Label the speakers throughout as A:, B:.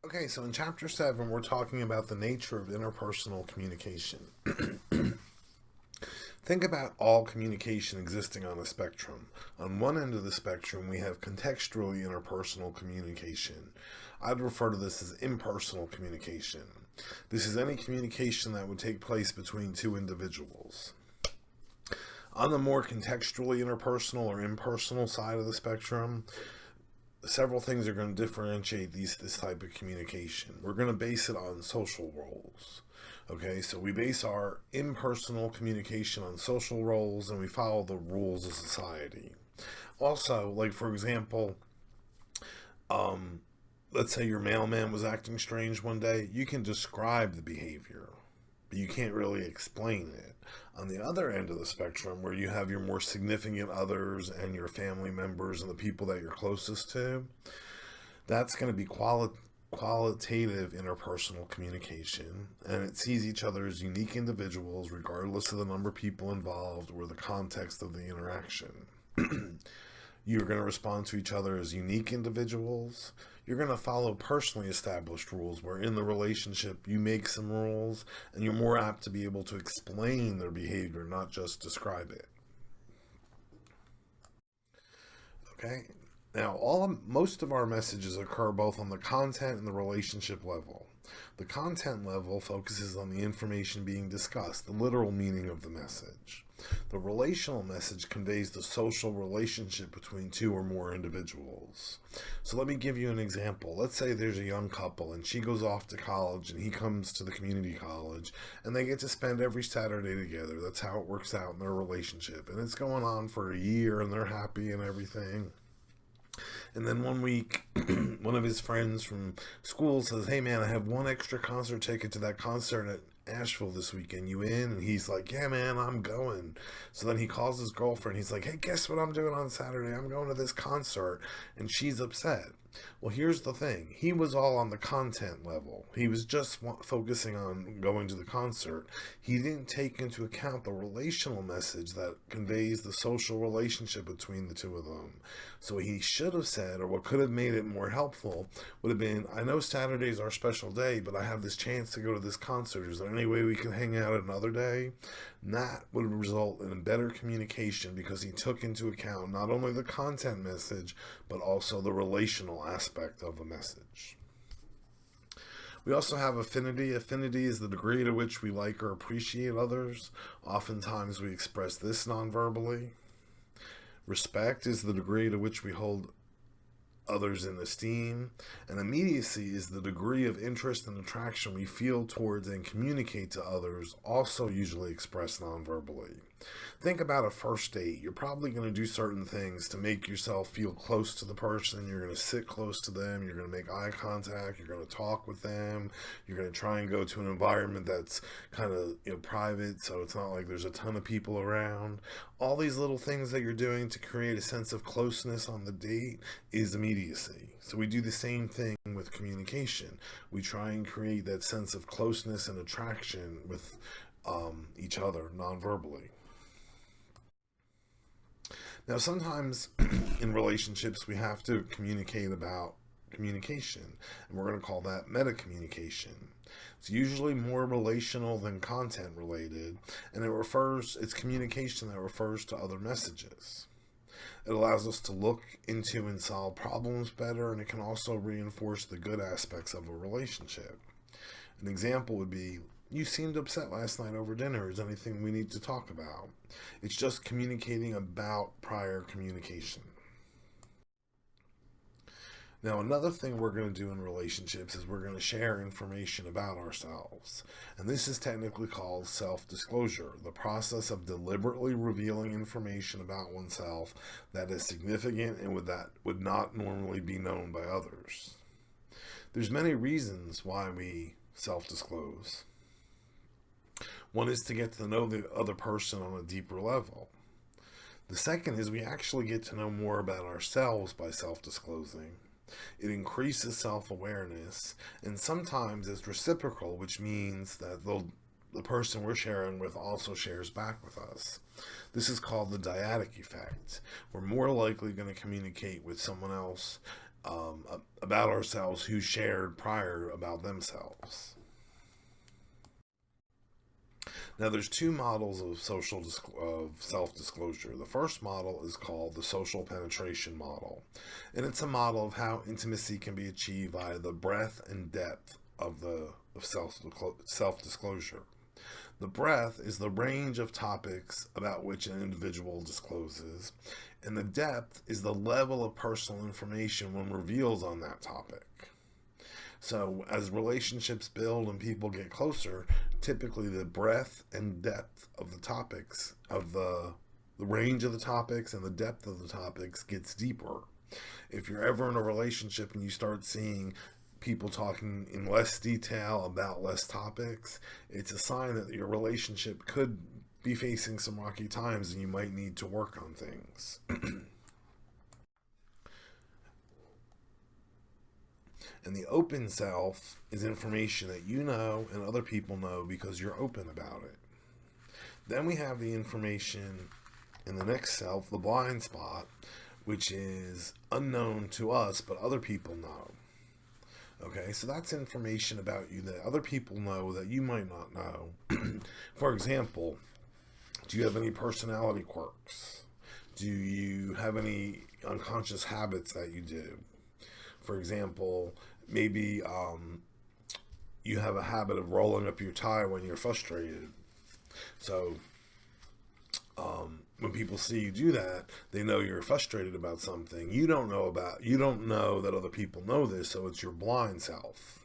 A: Okay, so in chapter 7, we're talking about the nature of interpersonal communication. Think about all communication existing on a spectrum. On one end of the spectrum, we have contextually interpersonal communication. I'd refer to this as impersonal communication. This is any communication that would take place between two individuals. On the more contextually interpersonal or impersonal side of the spectrum, several things are going to differentiate this type of communication. We're going to base it on social roles. Okay, so we base our impersonal communication on social roles, and we follow the rules of society. Also, like for example, let's say your mailman was acting strange one day. You can describe the behavior, but you can't really explain it. On the other end of the spectrum, where you have your more significant others and your family members and the people that you're closest to, that's going to be qualitative interpersonal communication, and it sees each other as unique individuals regardless of the number of people involved or the context of the interaction. You're going to respond to each other as unique individuals. You're going to follow personally established rules where in the relationship you make some rules, and you're more apt to be able to explain their behavior, not just describe it. Okay? Now, most of our messages occur both on the content and the relationship level. The content level focuses on the information being discussed, the literal meaning of the message. The relational message conveys the social relationship between two or more individuals. So let me give you an example. Let's say there's a young couple and she goes off to college and he comes to the community college, and they get to spend every Saturday together. That's how it works out in their relationship. And it's going on for a year and they're happy and everything. And then one week, one of his friends from school says, "Hey man, I have one extra concert ticket to that concert at Asheville this weekend. You in?" And he's like, "Yeah man, I'm going." So then he calls his girlfriend. He's like, "Hey, guess what I'm doing on Saturday? I'm going to this concert." And she's upset. Well, here's the thing. He was all on the content level. He was just focusing on going to the concert. He didn't take into account the relational message that conveys the social relationship between the two of them. So he should have said, or what could have made it more helpful, would have been, "I know Saturday's our special day, but I have this chance to go to this concert. Is there any way we can hang out another day?" And that would result in better communication because he took into account not only the content message, but also the relational aspect of the message. We also have affinity. Affinity is the degree to which we like or appreciate others. Oftentimes we express this non-verbally. Respect is the degree to which we hold others in esteem, and immediacy is the degree of interest and attraction we feel towards and communicate to others, also usually expressed non-verbally. Think about a first date. You're probably going to do certain things to make yourself feel close to the person. You're going to sit close to them. You're going to make eye contact. You're going to talk with them. You're going to try and go to an environment that's kind of private, so it's not like there's a ton of people around. All these little things that you're doing to create a sense of closeness on the date is immediacy. So we do the same thing with communication. We try and create that sense of closeness and attraction with each other non-verbally. Now, sometimes in relationships, we have to communicate about communication, and we're going to call that meta-communication. It's usually more relational than content related, and it's communication that refers to other messages. It allows us to look into and solve problems better, and it can also reinforce the good aspects of a relationship. An example would be, "You seemed upset last night over dinner. Is there anything we need to talk about?" It's just communicating about prior communication. Now, another thing we're going to do in relationships is we're going to share information about ourselves. And this is technically called self-disclosure, the process of deliberately revealing information about oneself that is significant and would not normally be known by others. There's many reasons why we self-disclose. One is to get to know the other person on a deeper level. The second is we actually get to know more about ourselves by self-disclosing. It increases self-awareness, and sometimes it's reciprocal, which means that the person we're sharing with also shares back with us. This is called the dyadic effect. We're more likely going to communicate with someone else about ourselves who shared prior about themselves. Now, there's two models of self-disclosure. The first model is called the social penetration model, and it's a model of how intimacy can be achieved via the breadth and depth of self-disclosure. The breadth is the range of topics about which an individual discloses, and the depth is the level of personal information one reveals on that topic. So as relationships build and people get closer, typically the breadth and depth of the topics, of the range of the topics and the depth of the topics gets deeper. If you're ever in a relationship and you start seeing people talking in less detail about less topics, it's a sign that your relationship could be facing some rocky times and you might need to work on things. And the open self is information that you know and other people know because you're open about it. Then we have the information in the next self, the blind spot, which is unknown to us, but other people know. Okay, so that's information about you that other people know that you might not know. For example, do you have any personality quirks? Do you have any unconscious habits that you do? For example, maybe you have a habit of rolling up your tie when you're frustrated. So when people see you do that, they know you're frustrated about something. You don't know that other people know this, so it's your blind self.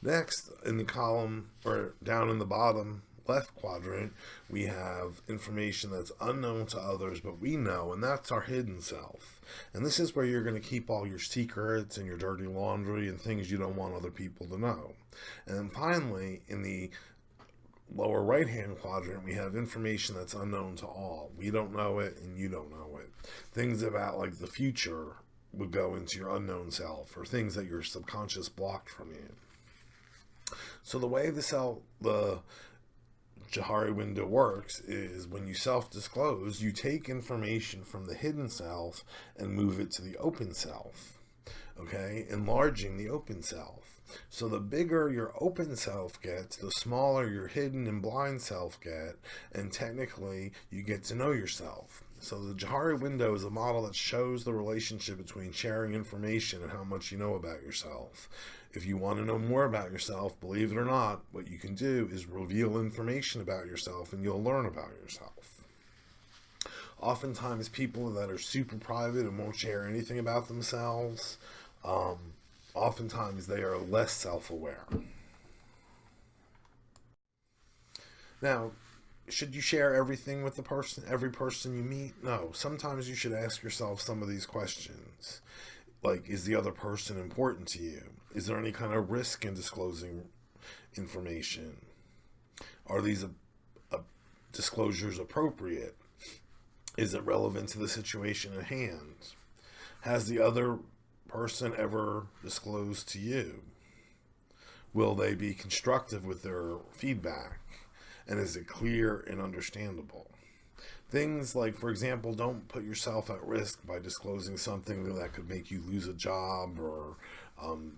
A: Next, in the column, or down in the bottom left quadrant, we have information that's unknown to others, but we know, and that's our hidden self. And this is where you're going to keep all your secrets and your dirty laundry and things you don't want other people to know. And then finally, in the lower right-hand quadrant, we have information that's unknown to all. We don't know it, and you don't know it. Things about, like, the future would go into your unknown self, or things that your subconscious blocked from you. So the way the Johari window works is when you self-disclose, you take information from the hidden self and move it to the open self, okay? Enlarging the open self. So the bigger your open self gets, the smaller your hidden and blind self get, and technically you get to know yourself. So the Johari window is a model that shows the relationship between sharing information and how much you know about yourself. If you want to know more about yourself, believe it or not, what you can do is reveal information about yourself and you'll learn about yourself. Oftentimes people that are super private and won't share anything about themselves, oftentimes they are less self-aware. Now, should you share everything with every person you meet? No. Sometimes you should ask yourself some of these questions. Like, is the other person important to you? Is there any kind of risk in disclosing information? Are these disclosures appropriate? Is it relevant to the situation at hand? Has the other person ever disclosed to you? Will they be constructive with their feedback? And is it clear and understandable? Things like, for example, don't put yourself at risk by disclosing something that could make you lose a job or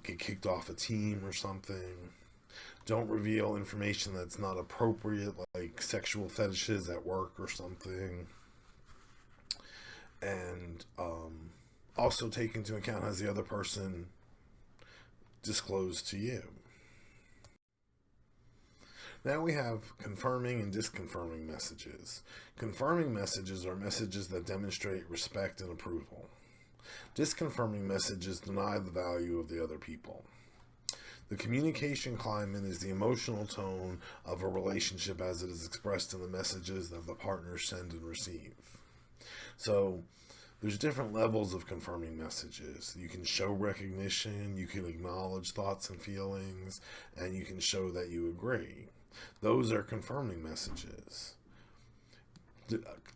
A: get kicked off a team or something. Don't reveal information that's not appropriate, like sexual fetishes at work or something. And also take into account, has the other person disclosed to you? Now we have confirming and disconfirming messages. Confirming messages are messages that demonstrate respect and approval. Disconfirming messages deny the value of the other people. The communication climate is the emotional tone of a relationship as it is expressed in the messages that the partners send and receive. So there's different levels of confirming messages. You can show recognition, you can acknowledge thoughts and feelings, and you can show that you agree. Those are confirming messages.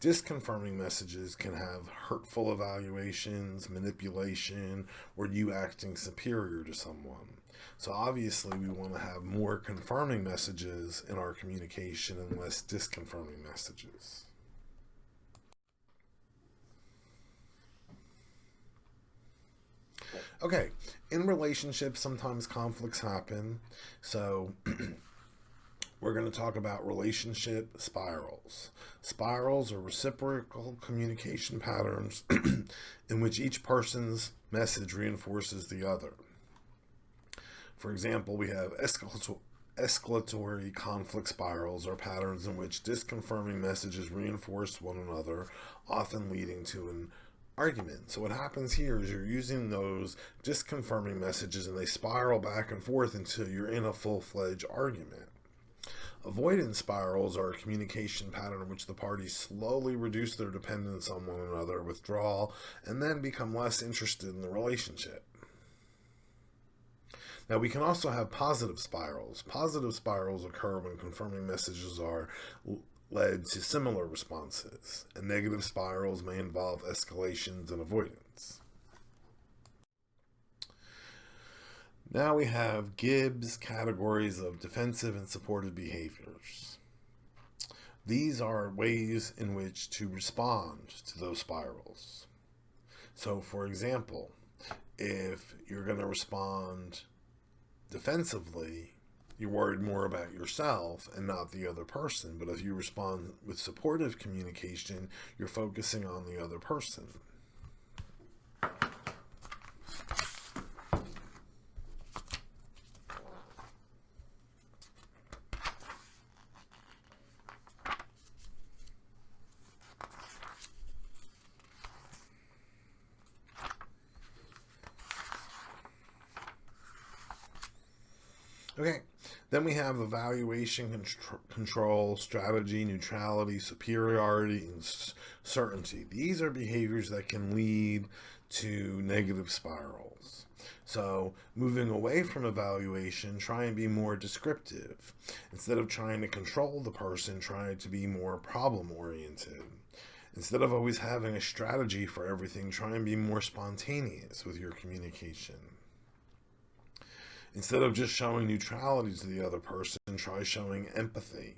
A: Disconfirming messages can have hurtful evaluations, manipulation, or you acting superior to someone. So obviously we want to have more confirming messages in our communication and less disconfirming messages. Okay, in relationships, sometimes conflicts happen. So, we're going to talk about relationship spirals. Spirals are reciprocal communication patterns in which each person's message reinforces the other. For example, we have escalatory conflict spirals, or patterns in which disconfirming messages reinforce one another, often leading to an argument. So what happens here is you're using those disconfirming messages and they spiral back and forth until you're in a full-fledged argument. Avoidance spirals are a communication pattern in which the parties slowly reduce their dependence on one another, withdraw, and then become less interested in the relationship. Now, we can also have positive spirals. Positive spirals occur when confirming messages are led to similar responses, and negative spirals may involve escalations and avoidance. Now we have Gibbs' categories of defensive and supportive behaviors. These are ways in which to respond to those spirals. So, for example, if you're going to respond defensively, you're worried more about yourself and not the other person. But if you respond with supportive communication, you're focusing on the other person. Okay, then we have evaluation, control, strategy, neutrality, superiority, and certainty. These are behaviors that can lead to negative spirals. So, moving away from evaluation, try and be more descriptive. Instead of trying to control the person, try to be more problem-oriented. Instead of always having a strategy for everything, try and be more spontaneous with your communication. Instead of just showing neutrality to the other person, try showing empathy.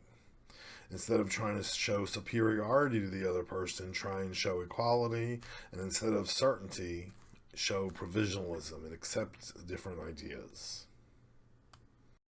A: Instead of trying to show superiority to the other person, try and show equality. And instead of certainty, show provisionalism and accept different ideas.